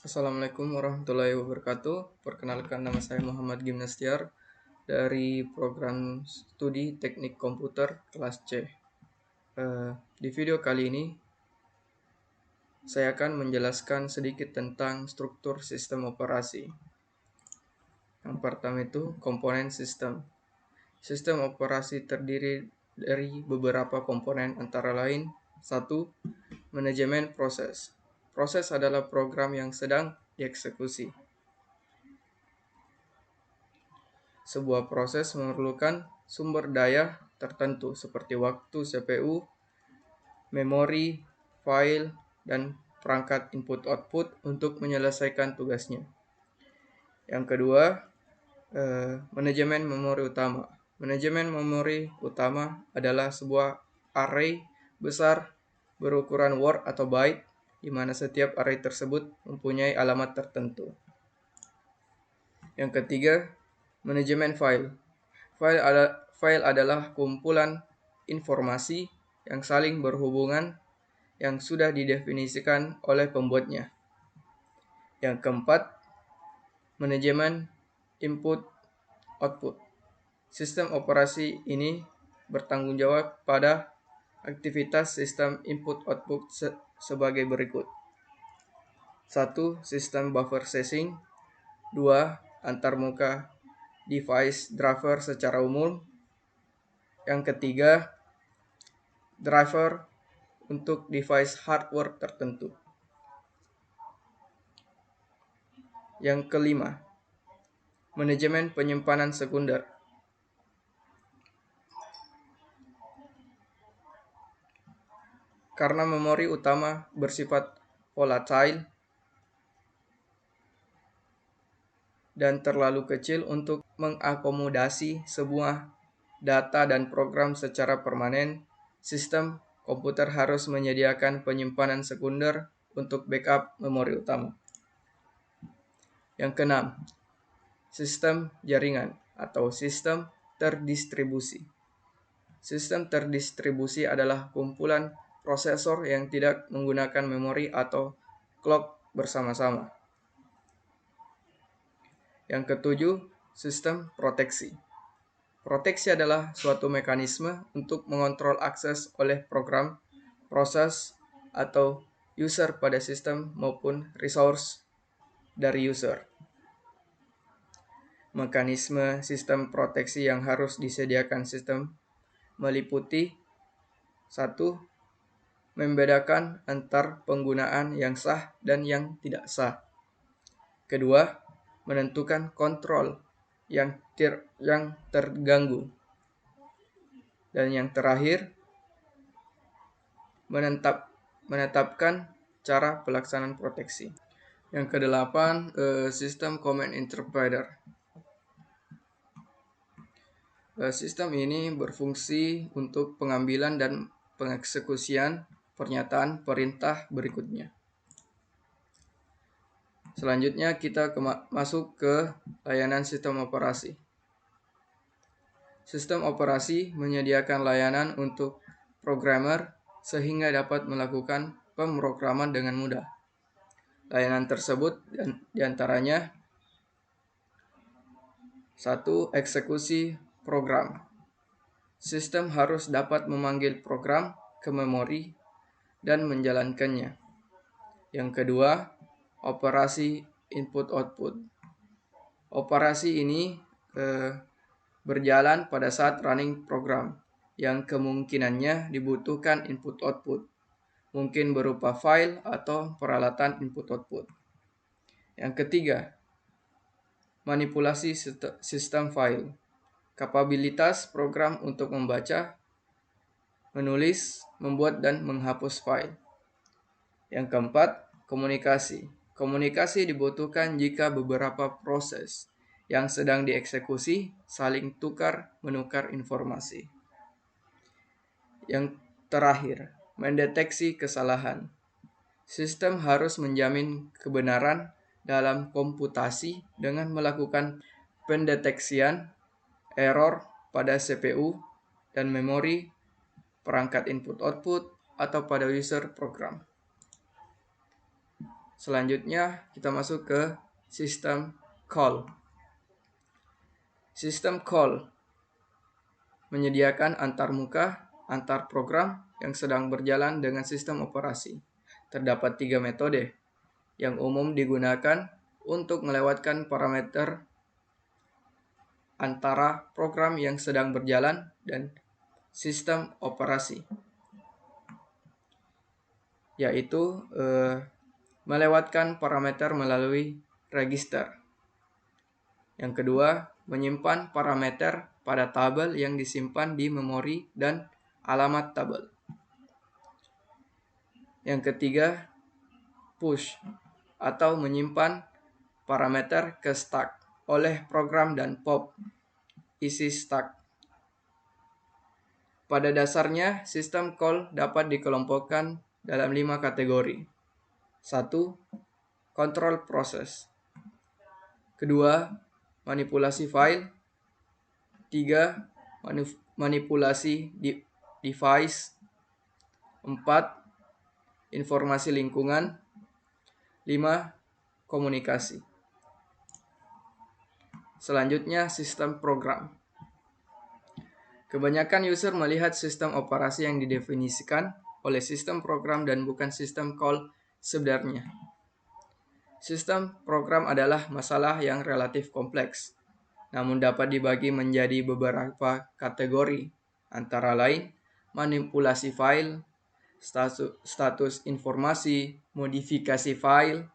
Assalamualaikum warahmatullahi wabarakatuh. Perkenalkan, nama saya Muhammad Gimnastiar dari program studi teknik komputer kelas C. Di video kali ini saya akan menjelaskan sedikit tentang struktur sistem operasi. Yang pertama itu komponen sistem. Sistem operasi terdiri dari beberapa komponen antara lain: 1. Manajemen proses. Proses adalah program yang sedang dieksekusi. Sebuah proses memerlukan sumber daya tertentu seperti waktu CPU, memori, file, dan perangkat input-output untuk menyelesaikan tugasnya. Yang kedua, manajemen memori utama. Manajemen memori utama adalah sebuah array besar berukuran word atau byte, di mana setiap array tersebut mempunyai alamat tertentu. Yang ketiga, manajemen file. File adalah kumpulan informasi yang saling berhubungan yang sudah didefinisikan oleh pembuatnya. Yang keempat, manajemen input-output. Sistem operasi ini bertanggung jawab pada aktivitas sistem input-output sebagai berikut. 1. Sistem buffer seshing. 2. Antarmuka device driver secara umum. Yang ketiga, driver untuk device hardware tertentu. Yang kelima, manajemen penyimpanan sekunder. Karena memori utama bersifat volatile dan terlalu kecil untuk mengakomodasi sebuah data dan program secara permanen, sistem komputer harus menyediakan penyimpanan sekunder untuk backup memori utama. Yang keenam, sistem jaringan atau sistem terdistribusi. Sistem terdistribusi adalah kumpulan prosesor yang tidak menggunakan memori atau clock bersama-sama. Yang ketujuh, sistem proteksi. Proteksi adalah suatu mekanisme untuk mengontrol akses oleh program, proses, atau user pada sistem maupun resource dari user. Mekanisme sistem proteksi yang harus disediakan sistem meliputi: 1. Membedakan antar penggunaan yang sah dan yang tidak sah. Kedua, menentukan kontrol yang terganggu. Dan yang terakhir, menetapkan cara pelaksanaan proteksi. Yang kedelapan, sistem command interpreter. Sistem ini berfungsi untuk pengambilan dan pengeksekusian pernyataan perintah berikutnya. Selanjutnya kita masuk ke layanan sistem operasi. Sistem operasi menyediakan layanan untuk programmer sehingga dapat melakukan pemrograman dengan mudah. Layanan tersebut diantaranya: 1. Eksekusi program. Sistem harus dapat memanggil program ke memori dan menjalankannya. Yang kedua, operasi input-output. Operasi ini berjalan pada saat running program, yang kemungkinannya dibutuhkan input-output, mungkin berupa file atau peralatan input-output. Yang ketiga, manipulasi sistem file. Kapabilitas program untuk membaca, menulis, membuat, dan menghapus file. Yang keempat, komunikasi. Komunikasi dibutuhkan jika beberapa proses yang sedang dieksekusi saling tukar-menukar informasi. Yang terakhir, mendeteksi kesalahan. Sistem harus menjamin kebenaran dalam komputasi dengan melakukan pendeteksian error pada CPU dan memori, perangkat input-output, atau pada user program. Selanjutnya kita masuk ke sistem call. Sistem call menyediakan antarmuka antar program yang sedang berjalan dengan sistem operasi. Terdapat 3 metode yang umum digunakan untuk melewatkan parameter antara program yang sedang berjalan dan sistem operasi, yaitu melewatkan parameter melalui register. Yang kedua, menyimpan parameter pada tabel yang disimpan di memori dan alamat tabel. Yang ketiga, push atau menyimpan parameter ke stack oleh program dan pop isi stack. Pada dasarnya, sistem call dapat dikelompokkan dalam 5 kategori. 1. Control process. Kedua, manipulasi file. 3. Manipulasi device. 4. Informasi lingkungan. 5. Komunikasi. Selanjutnya, sistem program. Kebanyakan user melihat sistem operasi yang didefinisikan oleh sistem program dan bukan sistem call sebenarnya. Sistem program adalah masalah yang relatif kompleks, namun dapat dibagi menjadi beberapa kategori, antara lain manipulasi file, status informasi, modifikasi file,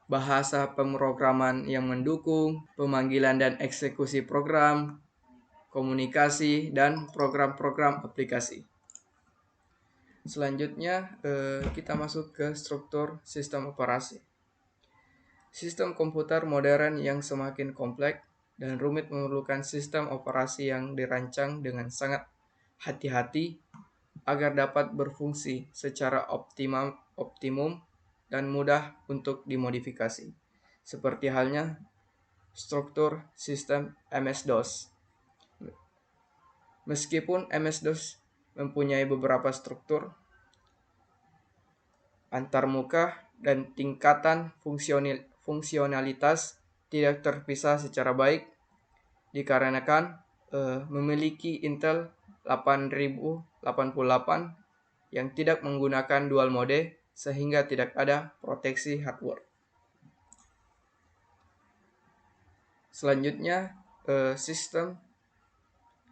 bahasa pemrograman yang mendukung, pemanggilan dan eksekusi program, komunikasi, dan program-program aplikasi. Selanjutnya, kita masuk ke struktur sistem operasi. Sistem komputer modern yang semakin kompleks dan rumit memerlukan sistem operasi yang dirancang dengan sangat hati-hati agar dapat berfungsi secara optimum dan mudah untuk dimodifikasi. Seperti halnya struktur sistem MS-DOS. Meskipun MS-DOS mempunyai beberapa struktur, antarmuka, dan tingkatan fungsionalitas tidak terpisah secara baik dikarenakan memiliki Intel 8088 yang tidak menggunakan dual mode sehingga tidak ada proteksi hardware. Selanjutnya, sistem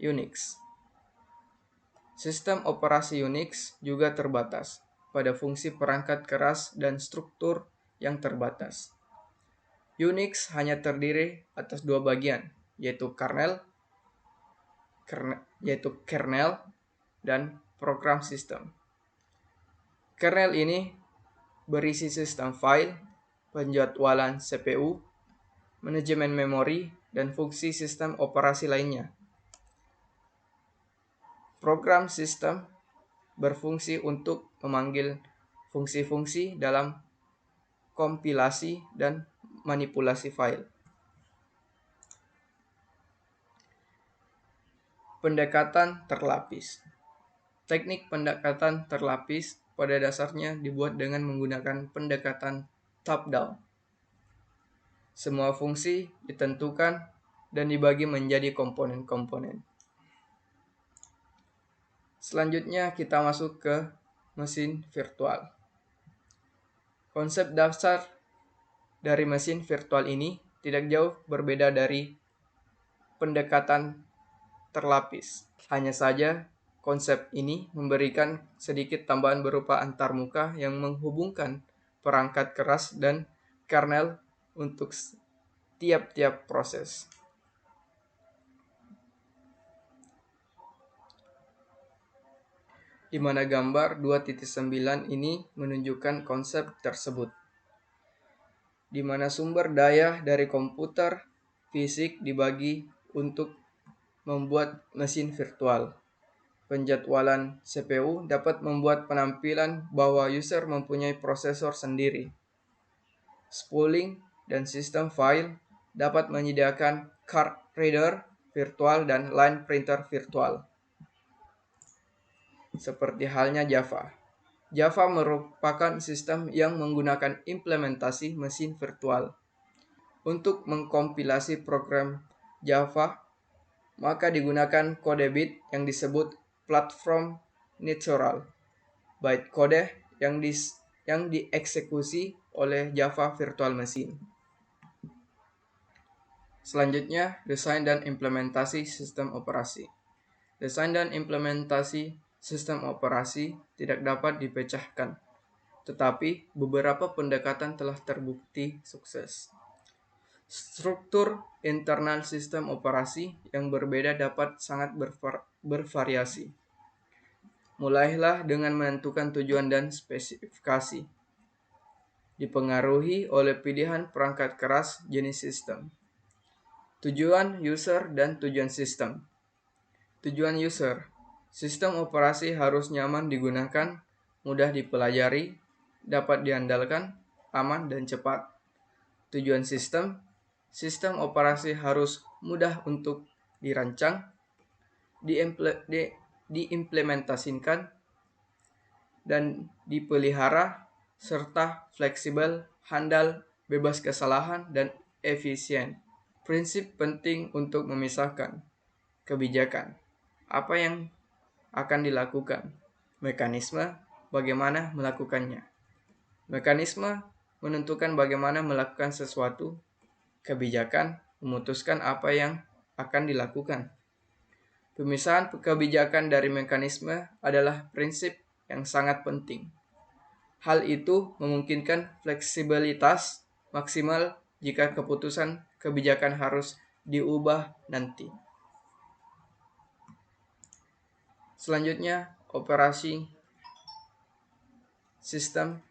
Unix. Sistem operasi Unix juga terbatas pada fungsi perangkat keras dan struktur yang terbatas. Unix hanya terdiri atas 2 bagian, yaitu kernel dan program sistem. Kernel ini berisi sistem file, penjadwalan CPU, manajemen memori, dan fungsi sistem operasi lainnya. Program sistem berfungsi untuk memanggil fungsi-fungsi dalam kompilasi dan manipulasi file. Pendekatan terlapis. Teknik pendekatan terlapis pada dasarnya dibuat dengan menggunakan pendekatan top-down. Semua fungsi ditentukan dan dibagi menjadi komponen-komponen. Selanjutnya kita masuk ke mesin virtual. Konsep dasar dari mesin virtual ini tidak jauh berbeda dari pendekatan terlapis. Hanya saja konsep ini memberikan sedikit tambahan berupa antarmuka yang menghubungkan perangkat keras dan kernel untuk tiap-tiap proses. Di mana gambar 2.9 ini menunjukkan konsep tersebut, di mana sumber daya dari komputer fisik dibagi untuk membuat mesin virtual. Penjadwalan CPU dapat membuat penampilan bahwa user mempunyai prosesor sendiri. Spooling dan sistem file dapat menyediakan card reader virtual dan line printer virtual, seperti halnya Java. Java merupakan sistem yang menggunakan implementasi mesin virtual. Untuk mengkompilasi program Java, maka digunakan kode bit yang disebut platform natural bytecode yang dieksekusi oleh Java Virtual Machine. Selanjutnya, desain dan implementasi sistem operasi. Desain dan implementasi sistem operasi tidak dapat dipecahkan, tetapi beberapa pendekatan telah terbukti sukses. Struktur internal sistem operasi yang berbeda dapat sangat bervariasi. Mulailah dengan menentukan tujuan dan spesifikasi. Dipengaruhi oleh pilihan perangkat keras jenis sistem. Tujuan user dan tujuan sistem. Tujuan user. Sistem operasi harus nyaman digunakan, mudah dipelajari, dapat diandalkan, aman, dan cepat. Tujuan sistem. Sistem operasi harus mudah untuk dirancang, diimplementasikan, dan dipelihara, serta fleksibel, handal, bebas kesalahan, dan efisien. Prinsip penting untuk memisahkan kebijakan. Apa yang akan dilakukan? Mekanisme, bagaimana melakukannya. Mekanisme menentukan bagaimana melakukan sesuatu. Kebijakan memutuskan apa yang akan dilakukan. Pemisahan kebijakan dari mekanisme adalah prinsip yang sangat penting. Hal itu memungkinkan fleksibilitas maksimal jika keputusan kebijakan harus diubah nanti. Selanjutnya, operasi sistem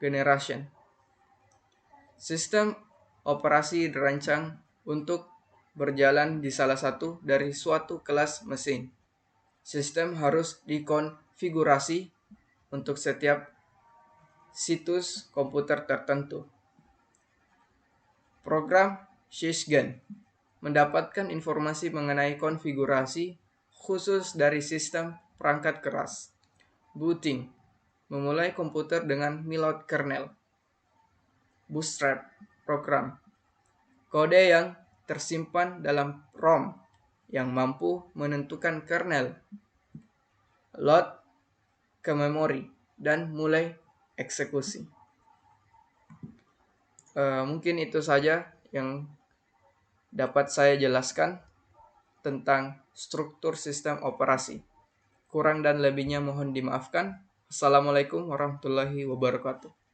generation. Sistem operasi dirancang untuk berjalan di salah satu dari suatu kelas mesin. Sistem harus dikonfigurasi untuk setiap situs komputer tertentu. Program Shishgen mendapatkan informasi mengenai konfigurasi khusus dari sistem perangkat keras. Booting memulai komputer dengan Milot kernel. Bootstrap program kode yang tersimpan dalam ROM yang mampu menentukan kernel, load ke memori, dan mulai eksekusi. Mungkin itu saja yang dapat saya jelaskan tentang struktur sistem operasi. Kurang dan lebihnya mohon dimaafkan. Assalamualaikum warahmatullahi wabarakatuh.